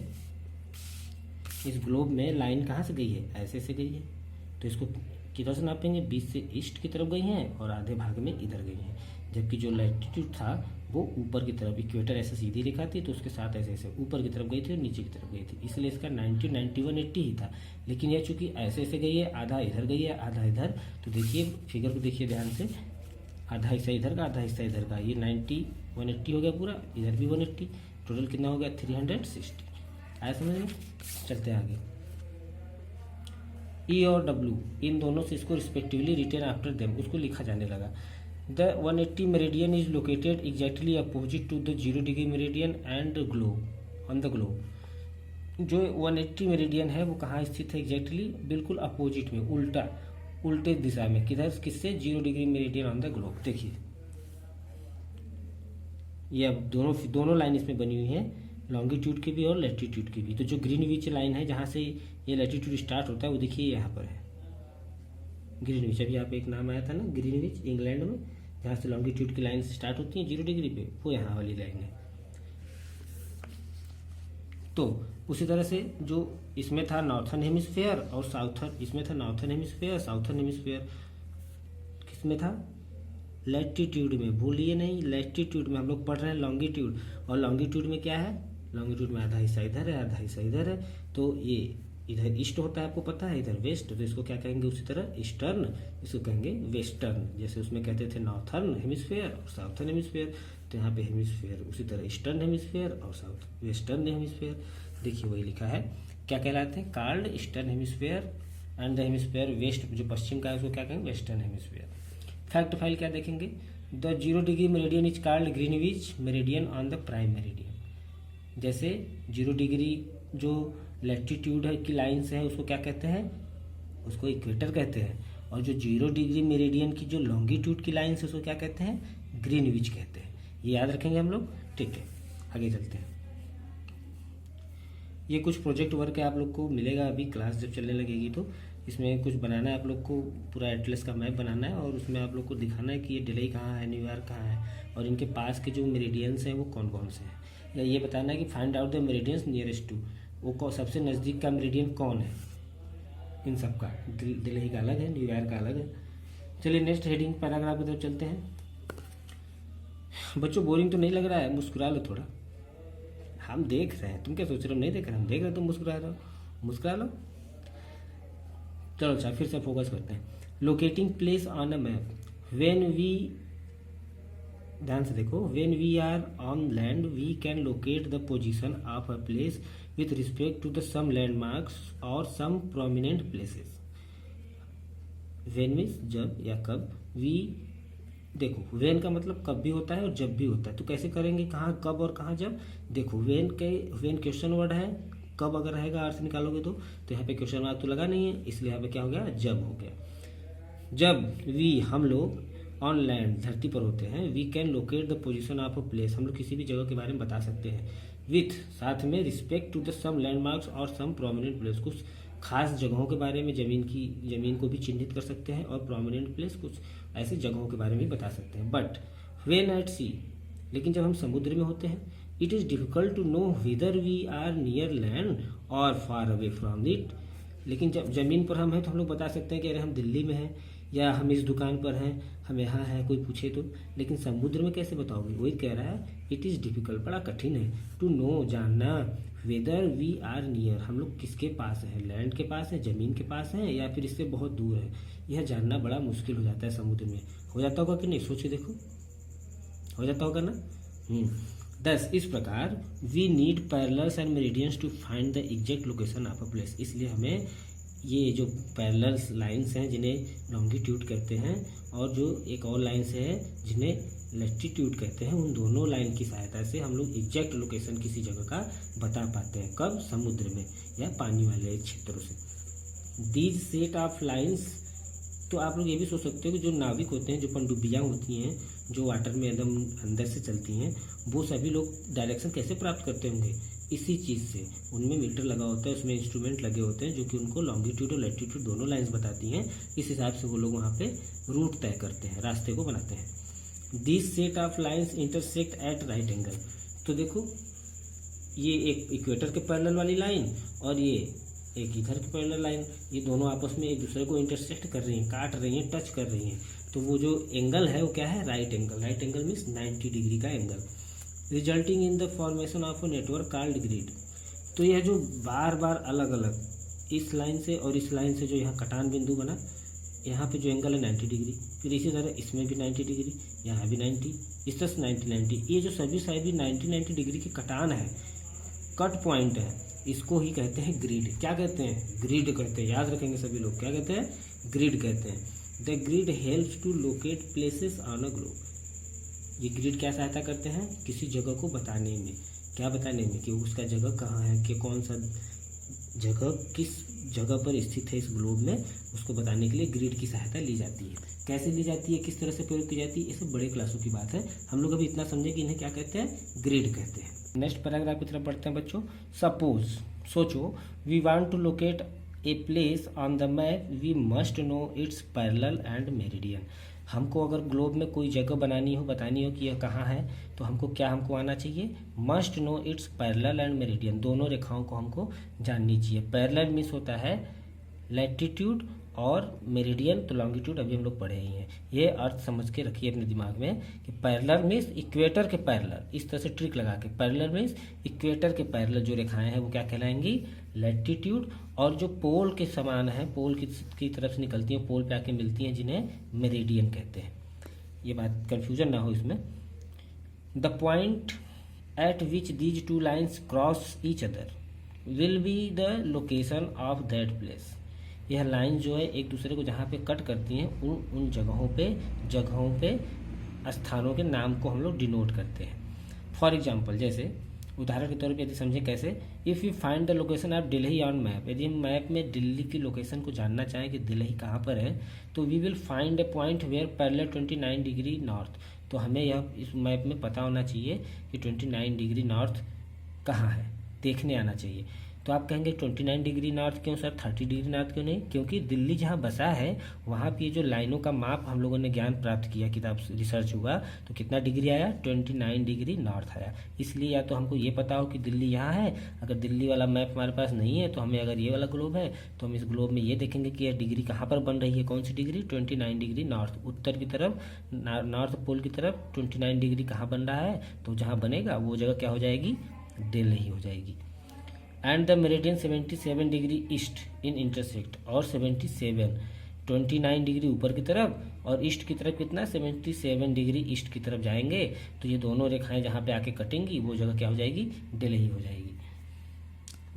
इस ग्लोब में लाइन कहाँ से गई है, ऐसे से गई है, तो इसको किधर से नापेंगे, बीच से ईस्ट की तरफ गई हैं और आधे भाग में इधर गई हैं, जबकि जो लैटिट्यूड था वो ऊपर की तरफ, इक्वेटर ऐसे सीधी रेखा थी तो उसके साथ ऐसे ऐसे ऊपर की तरफ गई थी और नीचे की तरफ गई थी, इसलिए इसका 90, 91, 80 ही था। लेकिन यह चूंकि ऐसे ऐसे गई है, आधा इधर गई है आधा इधर, तो देखिए फिगर को देखिए ध्यान से, आधा हिस्सा इधर का आधा हिस्सा इधर का, ये 90, 180 हो गया पूरा, इधर भी 180, टोटल कितना हो गया 360। आया समझ में? चलते हैं आगे। ई और डब्ल्यू इन दोनों से इसको रिस्पेक्टिवली रिटेन आफ्टर देम, उसको लिखा जाने लगा। The 180 meridian is located exactly opposite to the 0 degree meridian and globe on the globe. जो 180 मेरिडियन है वो कहाँ स्थित है एग्जैक्टली? बिल्कुल अपोजिट में, उल्टे दिशा में, किधर? किससे? 0 degree meridian on the globe. देखिए ये अब दोनों लाइन इसमें बनी हुई है, लॉन्गिट्यूड की भी और लैटिट्यूड की भी। तो जो ग्रीनविच लाइन है जहाँ से ये लैटिट्यूड स्टार्ट होता है वो देखिए यहाँ पर है ग्रीनविच। अभी यहाँ पे एक नाम आया था ना ग्रीनविच, इंग्लैंड में, जहाँ से लॉन्गिट्यूड की लाइन स्टार्ट होती है 0 डिग्री पे, वो यहाँ वाली लाइन है। तो उसी तरह से जो इसमें था नॉर्थर्न हेमिस्फेयर और साउथर्न, इसमें था नॉर्थर्न हेमिस्फेयर साउथर्न हेमिस्फेयर, किसमें था? लैटिट्यूड में। भूलिए नहीं, लैटिट्यूड में हम लोग पढ़ रहे हैं लॉन्गिट्यूड, और लॉन्गिट्यूड में क्या है? लॉन्गिट्यूड में आधा हिस्सा इधर है आधा हिस्सा इधर है, तो ये इधर ईस्ट होता है आपको पता है, इधर वेस्ट, तो इसको क्या कहेंगे? उसी तरह ईस्टर्न, इसको कहेंगे वेस्टर्न। जैसे उसमें कहते थे नॉर्थर्न हेमिस्फेयर और साउथर्न हेमिस्फेयर, तो यहाँ पे हेमिस्फेयर उसी तरह ईस्टर्न हेमिस्फेयर और साउथ वेस्टर्न हेमिस्फेयर। देखिए वही लिखा है, क्या कहलाते हैं? Called eastern hemisphere and the hemisphere west, जो पश्चिम का है उसको क्या कहेंगे? Western hemisphere. फैक्ट फाइल क्या देखेंगे? The 0 degree meridian is called Greenwich meridian on the prime meridian. जैसे 0 डिग्री जो लैटिट्यूड है की लाइन्स हैं उसको क्या कहते हैं? उसको इक्वेटर कहते हैं। और जो 0 डिग्री मेरिडियन की जो लॉन्गिट्यूड की लाइन्स है उसको क्या कहते हैं? ग्रीनविच कहते हैं। ये याद रखेंगे हम लोग, ठीक है। आगे चलते हैं। ये कुछ प्रोजेक्ट वर्क है, आप लोग को मिलेगा अभी क्लास जब चलने लगेगी तो। इसमें कुछ बनाना है आप लोग को, पूरा एटलस का मैप बनाना है और उसमें आप लोग को दिखाना है कि ये दिल्ली कहाँ है, न्यूयॉर्क कहाँ है, और इनके पास के जो मेरिडियंस हैं वो कौन कौन से हैं। या ये बताना है कि find out the meridians nearest to, वो सबसे नज़दीक का मेरिडियन कौन है इन सब का। दिल्ली का अलग है, न्यूयॉर्क का अलग है। चलिए नेक्स्ट हेडिंग पैराग्राफ की तरफ चलते हैं। बच्चों बोरिंग तो नहीं लग रहा है? मुस्कुरा लो थोड़ा, हम देख रहे हैं, तुम क्या सोच रहे हो? नहीं देख रहे, हम देख रहे हो, तुम मुस्कुरा रहे हो, मुस्कुरा लो। चलो अच्छा फिर से फोकस करते हैं। Locating place on a map, when we, ध्यान से देखो, when we are on land we can locate the position of a place with respect to the some landmarks और some prominent places. When means जब या कब, we देखो when का मतलब कब भी होता है और जब भी होता है, तो कैसे करेंगे? कहाँ कब और कहाँ जब? देखो व्हेन क्वेश्चन वर्ड है, कब अगर रहेगा अर्थ निकालोगे तो यहाँ पे क्वेश्चन मार्क तो लगा नहीं है, इसलिए यहाँ पे क्या हो गया? जब हो गया। जब वी हम लोग ऑन लैंड धरती पर होते हैं, we can locate the position of a place, हम लोग किसी भी जगह के बारे में बता सकते हैं, विथ साथ में respect to the some landmarks और सम प्रोमिनेंट प्लेस, कुछ खास जगहों के बारे में, जमीन को भी चिन्हित कर सकते हैं, और प्रोमिनेंट प्लेस कुछ ऐसी जगहों के बारे में भी बता सकते हैं। बट व्हेन एट सी, लेकिन जब हम समुद्र में होते हैं, it is difficult to know whether we are near land और फार अवे फ्रॉम इट। लेकिन जब ज़मीन पर हम हैं तो हम लोग बता सकते हैं कि अरे हम दिल्ली में हैं या हम इस दुकान पर हैं, हम यहाँ हैं, कोई पूछे तो। लेकिन समुद्र में कैसे बताओगे? वही कह रहा है, इट इज़ डिफिकल्ट, बड़ा कठिन है, टू नो जानना, वेदर वी आर नियर, हम लोग किसके पास हैं, लैंड के पास है, ज़मीन के पास है, या फिर इससे बहुत दूर है, यह जानना बड़ा मुश्किल हो जाता है समुद्र में। हो जाता होगा कि नहीं? सोच के देखो, हो जाता होगा ना। दस इस प्रकार we need parallels and meridians to find the exact location of a place, इसलिए हमें ये जो पैरेलल्स लाइंस हैं जिन्हें लॉन्गिट्यूड कहते हैं, और जो एक और लाइंस है जिन्हें लैटिट्यूड कहते हैं, उन दोनों लाइन की सहायता से हम लोग एग्जैक्ट लोकेशन किसी जगह का बता पाते हैं। कब? समुद्र में या पानी वाले क्षेत्रों से। दीज सेट ऑफ लाइंस, तो आप लोग ये भी सोच सकते हो कि जो नाविक होते हैं, जो पनडुब्बियाँ होती हैं, जो वाटर में एकदम अंदर से चलती हैं, वो सभी लोग डायरेक्शन कैसे प्राप्त करते होंगे? इसी चीज़ से। उनमें मीटर लगा होता है, उसमें इंस्ट्रूमेंट लगे होते हैं जो कि उनको लॉन्गिट्यूड और लैटिट्यूड दोनों लाइंस बताती हैं। इस हिसाब से वो लोग वहाँ पे रूट तय करते हैं, रास्ते को बनाते हैं। This set of lines intersect at right angle, तो देखो ये एक इक्वेटर के पैरेलल वाली लाइन और ये एक इधर की पैरेलल लाइन, ये दोनों आपस में एक दूसरे को इंटरसेक्ट कर रही हैं, काट रही हैं, टच कर रही हैं। तो वो जो एंगल है वो क्या है, right angle. Right angle means 90 degree का angle, resulting in the formation of a network called grid. तो यह जो बार बार अलग अलग इस लाइन से और इस लाइन से जो यहाँ कटान बिंदु बना, यहाँ पे जो एंगल है 90 डिग्री, फिर इसी तरह इसमें भी 90 डिग्री, यहाँ भी 90, इस तरह से 90, ये जो सभी साइड भी 90 डिग्री की कटान है, कट पॉइंट है, इसको ही कहते हैं ग्रिड। क्या कहते हैं, ग्रिड कहते हैं। याद रखेंगे सभी लोग, क्या कहते हैं, ग्रिड कहते हैं। The grid helps to locate places on a globe. ये ग्रिड क्या सहायता करते हैं, किसी जगह को बताने में, क्या बताने में कि उसका जगह कहाँ है, कि कौन सा जगह किस जगह पर स्थित है इस ग्लोब में, उसको बताने के लिए ग्रिड की सहायता ली जाती है। कैसे ली जाती है, किस तरह से प्रयोग की जाती है, ये सब बड़े क्लासों की बात है। हम लोग अभी इतना समझे कि इन्हें क्या कहते हैं, ग्रिड कहते हैं। नेक्स्ट पैराग्राफ की तरफ बढ़ते हैं बच्चों। सपोज, सोचो, we want to locate a place on the map, we must know its parallel and meridian. हमको अगर ग्लोब में कोई जगह बनानी हो, बतानी हो कि यह कहाँ है, तो हमको आना चाहिए, must know its parallel and meridian. दोनों रेखाओं को हमको जाननी चाहिए। पैरेलल मीन्स होता है लैटिट्यूड और मेरिडियन तो लॉन्गिट्यूड, अभी हम लोग पढ़े ही हैं। ये अर्थ समझ के रखिए अपने दिमाग में कि पैरेलल मीन्स इक्वेटर के पैरेलल, इस तरह से ट्रिक लगा के, पैरेलल मीन्स इक्वेटर के पैरेलल जो रेखाएं हैं वो क्या कहलाएंगी, लैटिट्यूड। और जो पोल के समान है, पोल की तरफ से निकलती हैं, पोल पे आके मिलती हैं, जिन्हें मेरिडियन कहते हैं। ये बात कन्फ्यूजन ना हो इसमें। The point eight which these two lines cross each other will be the location of that place. यह लाइन जो है एक दूसरे को जहाँ पे कट करती हैं, उन जगहों पे स्थानों के नाम को हम लोग डिनोट करते हैं। फॉर एग्जाम्पल, जैसे उदाहरण के तौर पे यदि समझें कैसे, if you find the location of Delhi on map, यदि हम मैप में दिल्ली की लोकेशन को जानना चाहें कि दिल्ली कहाँ पर है, तो we will find a point where parallel 29 degree north. तो हमें यह इस मैप में पता होना चाहिए कि 29 डिग्री नॉर्थ कहाँ है, देखने आना चाहिए। तो आप कहेंगे 29 डिग्री नॉर्थ क्यों सर, 30 डिग्री नॉर्थ क्यों नहीं? क्योंकि दिल्ली जहाँ बसा है वहाँ पे जो लाइनों का माप हम लोगों ने ज्ञान प्राप्त किया, किताब से रिसर्च हुआ, तो कितना डिग्री आया, 29 डिग्री नॉर्थ आया। इसलिए या तो हमको ये पता हो कि दिल्ली यहाँ है, अगर दिल्ली वाला मैप हमारे पास नहीं है तो हमें, अगर ये वाला ग्लोब है तो हम इस ग्लोब में ये देखेंगे कि यह डिग्री कहाँ पर बन रही है, कौन सी डिग्री, 29 डिग्री नॉर्थ, उत्तर की तरफ, नॉर्थ पोल की तरफ 29 डिग्री कहाँ बन रहा है, तो जहाँ बनेगा वो जगह क्या हो जाएगी, दिल्ली हो जाएगी। And the meridian 77 degree east in intersect, और 29 डिग्री ऊपर की तरफ और ईस्ट की तरफ कितना, 77 डिग्री ईस्ट की तरफ जाएंगे, तो ये दोनों रेखाएं जहाँ पे आके कटेंगी वो जगह क्या हो जाएगी, दिल्ली हो जाएगी।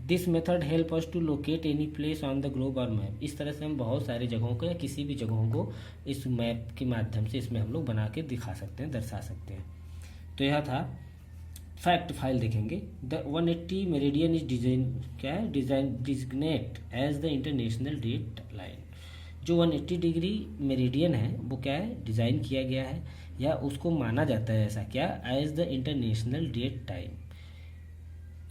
This method help us to locate any place on the globe और मैप। इस तरह से हम बहुत सारी जगहों को या किसी भी जगहों को इस मैप के माध्यम से इसमें हम लोग बना के दिखा सकते हैं, दर्शा सकते हैं। तो यह था फैक्ट। फाइल देखेंगे। द 180 मेरिडियन इज डिजाइन, क्या है, designate as the international date line. जो 180 डिग्री मेरिडियन है वो क्या है, डिज़ाइन किया गया है या उसको माना जाता है ऐसा, क्या, as the international date time,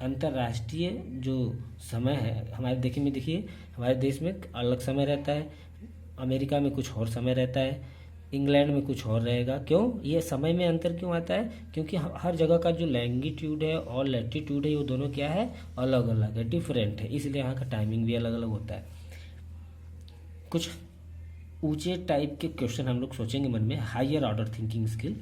अंतर्राष्ट्रीय जो समय है हमारे देखिए हमारे देश में अलग समय रहता है, अमेरिका में कुछ और समय रहता है, इंग्लैंड में कुछ और रहेगा। क्यों, ये समय में अंतर क्यों आता है, क्योंकि हर जगह का जो लैंगिट्यूड है और लैटिट्यूड है वो दोनों क्या है, अलग अलग है, डिफरेंट है, इसलिए यहाँ का टाइमिंग भी अलग अलग होता है। कुछ ऊंचे टाइप के क्वेश्चन हम लोग सोचेंगे मन में, higher order thinking skill.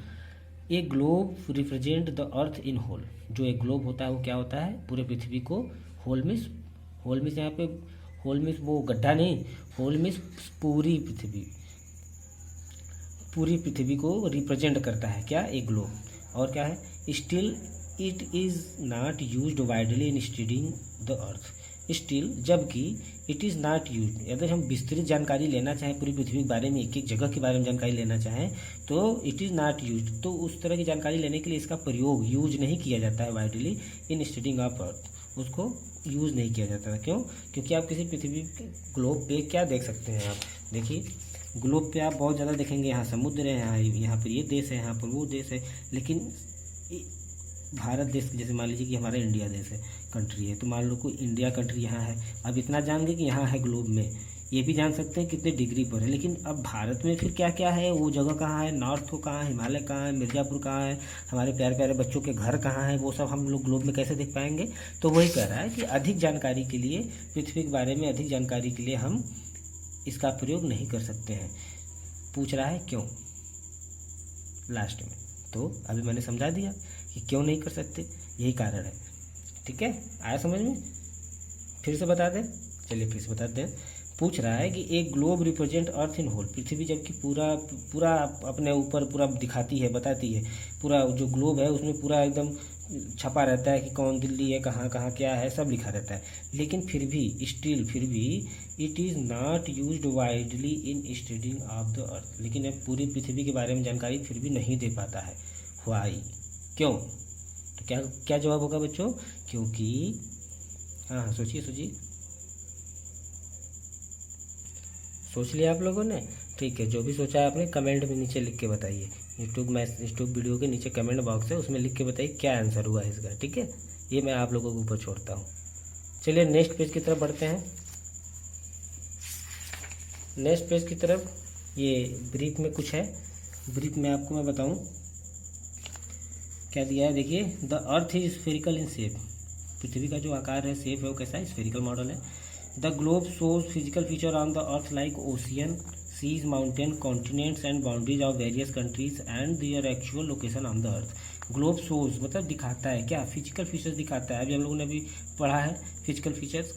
A globe represent the earth in whole. जो एक ग्लोब होता है वो क्या होता है, पूरे पृथ्वी को, होल मिस यहाँ पे, होल मिस वो गड्ढा नहीं, होल मिस पूरी पृथ्वी को रिप्रेजेंट करता है, क्या, एक ग्लोब। और क्या है, still it is not used widely in studying the earth. Still, जबकि, इट इज़ नॉट यूज्ड, अगर हम विस्तृत जानकारी लेना चाहें पूरी पृथ्वी के बारे में, एक एक जगह के बारे में जानकारी लेना चाहें, तो इट इज़ नॉट यूज्ड, तो उस तरह की जानकारी लेने के लिए इसका प्रयोग, यूज नहीं किया जाता है widely in studying of earth, उसको यूज़ नहीं किया जाता है। क्यों, क्योंकि आप किसी पृथ्वी के ग्लोब पे क्या देख सकते हैं, आप देखिए ग्लोब पे आप बहुत ज़्यादा देखेंगे, यहाँ समुद्र है, यहाँ पर ये देश है, यहाँ पर वो देश है, लेकिन भारत देश, जैसे मान लीजिए कि हमारा इंडिया देश है, कंट्री है, तो मान लो कोई इंडिया कंट्री यहाँ है, अब इतना जानेंगे कि यहाँ है ग्लोब में, ये भी जान सकते हैं कितने डिग्री पर है, लेकिन अब भारत में फिर क्या क्या है, वो जगह कहाँ है, नॉर्थ को कहाँ है, हिमालय कहाँ है, मिर्ज़ापुर कहाँ है, हमारे प्यारे प्यारे बच्चों के घर कहाँ है, वो सब हम लोग ग्लोब में कैसे देख पाएंगे। तो वही कह रहा है कि अधिक जानकारी के लिए, पृथ्वी के बारे में अधिक जानकारी के लिए हम इसका प्रयोग नहीं कर सकते हैं। पूछ रहा है क्यों लास्ट में। तो अभी मैंने समझा दिया कि क्यों नहीं कर सकते, यही कारण है। ठीक है, आया समझ में? फिर से बता दें, चलिए फिर से बताते हैं। पूछ रहा है कि एक globe represent earth in whole, पृथ्वी जबकि पूरा पूरा अपने ऊपर पूरा दिखाती है, बताती है, पूरा जो ग्लोब है उसमें पूरा एकदम छपा रहता है कि कौन दिल्ली है, कहाँ कहाँ क्या है, सब लिखा रहता है। लेकिन फिर भी it is not used widely in studying of the अर्थ, लेकिन अब पूरी पृथ्वी के बारे में जानकारी फिर भी नहीं दे पाता है। व्हाई, क्यों? तो क्या क्या जवाब होगा बच्चों? क्योंकि हाँ सोचिए सोच लिया आप लोगों ने? ठीक है, जो भी सोचा है आपने कमेंट में नीचे लिख के बताइए। यूट्यूब वीडियो के नीचे कमेंट बॉक्स है, उसमें लिख के बताइए क्या आंसर हुआ है इसका। ठीक है, ये मैं आप लोगों के ऊपर छोड़ता हूँ। चलिए नेक्स्ट पेज की तरफ बढ़ते हैं। नेक्स्ट पेज की तरफ ये ब्रीफ में कुछ है, ब्रीफ में आपको मैं बताऊँ क्या दिया है। देखिए, the earth is spherical in shape, पृथ्वी का जो आकार है, शेप है, वो कैसा है? स्फेरिकल मॉडल है। The globe shows physical feature on the earth like ocean, seas, mountain, continents and boundaries of various countries and their actual location on the earth. Globe shows मतलब दिखाता है क्या? फिजिकल फीचर्स दिखाता है। अभी हम लोगों ने अभी पढ़ा है फिजिकल फीचर्स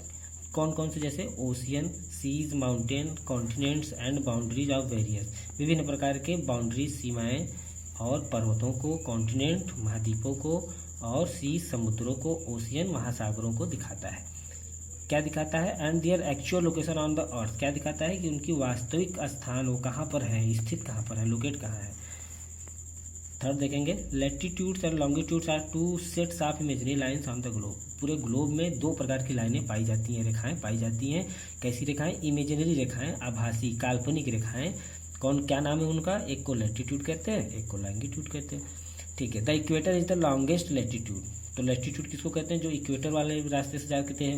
कौन कौन से, जैसे ocean, seas, mountain, continents and boundaries of various, विभिन्न प्रकार के बाउंड्रीज, सीमाएँ और पर्वतों को, कॉन्टिनेंट महाद्वीपों को, और सी समुद्रों को, ओशियन महासागरों को दिखाता है। क्या दिखाता है? And their actual location on the अर्थ, क्या दिखाता है कि उनकी वास्तविक स्थान वो कहाँ पर है, स्थित कहाँ पर है, लोकेट कहाँ है। थर्ड देखेंगे, latitudes and longitudes are two sets of imaginary lines on the globe. पूरे ग्लोब में दो प्रकार की लाइनें पाई जाती हैं, रेखाएं पाई जाती हैं। कैसी रेखाएं? इमेजिनरी रेखाएं, आभासी काल्पनिक रेखाएं। कौन, क्या नाम है उनका? एक को लैटिट्यूड कहते हैं, एक को लॉन्गिट्यूड कहते हैं। ठीक है, the equator is the longest latitude. तो लैटिट्यूड किसको कहते हैं? जो इक्वेटर वाले रास्ते से जाते हैं,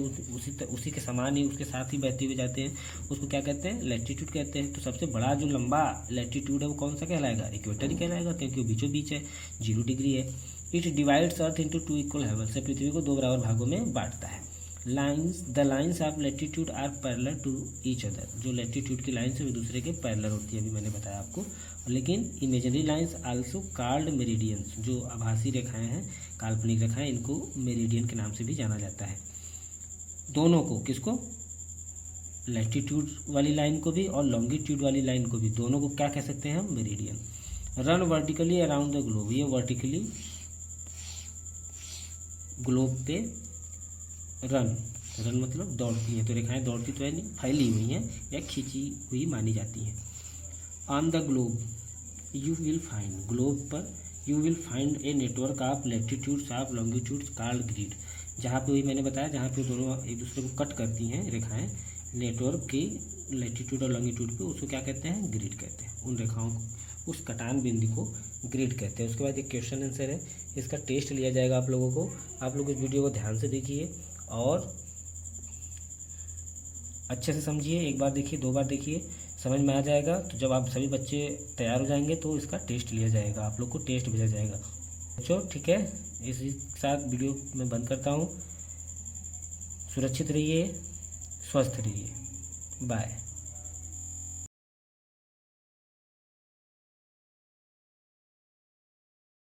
उसी के समान ही, उसके साथ ही बहते हुए जाते हैं, उसको क्या कहते हैं? लैटिट्यूड कहते हैं। तो सबसे बड़ा जो लंबा लैटिट्यूड है वो कौन सा कहलाएगा? इक्वेटर ही कहलाएगा, क्योंकि वो बीचों बीच है, 0 डिग्री है। It divides earth into 2 equal halves, पृथ्वी को 2 बराबर भागों में बांटता है। The lines of latitude are parallel to each other, जो लैटिट्यूड की लाइन्स है वो दूसरे के पैरेलल होती है, अभी मैंने बताया आपको। लेकिन imaginary lines also called meridians, जो आभासी रेखाएं हैं, काल्पनिक रेखाएं, इनको मेरिडियन के नाम से भी जाना जाता है। दोनों को, किसको? लैटिट्यूड वाली लाइन को भी और लॉन्गिट्यूड वाली लाइन को भी, दोनों को क्या कह सकते हैं हम? Meridian. Run vertically around the globe, ये वर्टिकली ग्लोब पे रन मतलब दौड़ती हैं। तो रेखाएं दौड़ती तो है नहीं, फैली हुई हैं या खींची हुई मानी जाती हैं। On the globe you will find, globe पर you will find a network of latitudes of longitudes called grid, जहाँ पे वही मैंने बताया, जहाँ पे दोनों एक दूसरे को कट करती हैं रेखाएं, नेटवर्क की लैटिट्यूड और लॉन्गिट्यूड पे, उसको क्या कहते हैं? ग्रिड कहते हैं। उन रेखाओं को, उस कटान बिंदु को ग्रिड कहते हैं। उसके बाद एक क्वेश्चन आंसर है, इसका टेस्ट लिया जाएगा आप लोगों को। आप लोग इस वीडियो को ध्यान से देखिए और अच्छे से समझिए। एक बार देखिए, 2 बार देखिए, समझ में आ जाएगा। तो जब आप सभी बच्चे तैयार हो जाएंगे तो इसका टेस्ट लिया जाएगा, आप लोग को टेस्ट भेजा जाएगा बच्चों। ठीक है, इसी के साथ वीडियो मैं बंद करता हूँ। सुरक्षित रहिए, स्वस्थ रहिए, बाय।